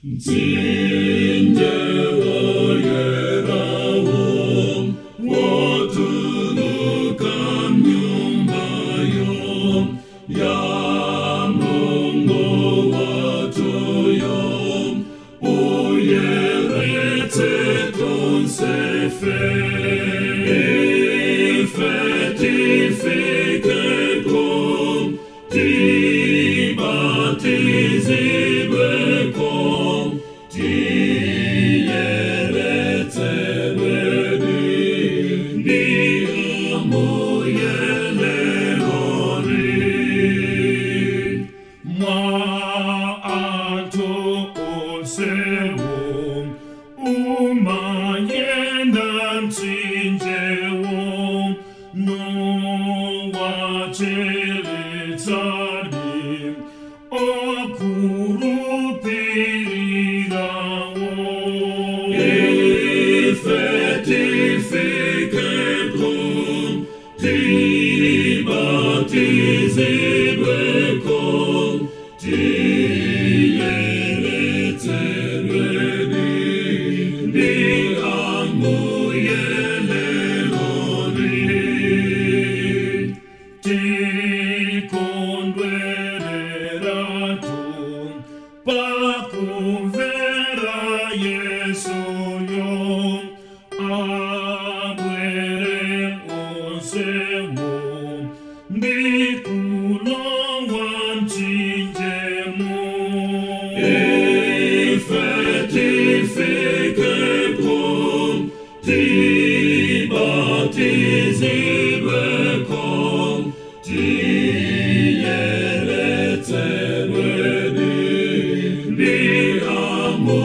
今夜我月老我土鲁甘永巴永阳龙我瓦作永乌耶雷切ton se Fetifique com ti battisible com ti eretebe di amo yelerori ma anto osewom uma yendam sinjewom no wachele tsarim okuru pirirawo Fetifique com ti battisible com ti eretebe di amo yelerori ti conduerera tu pacuvera Yesuyo abuere osemo bikulo wanchinjemo Fetifique com ti battisible com ti eretebe di amo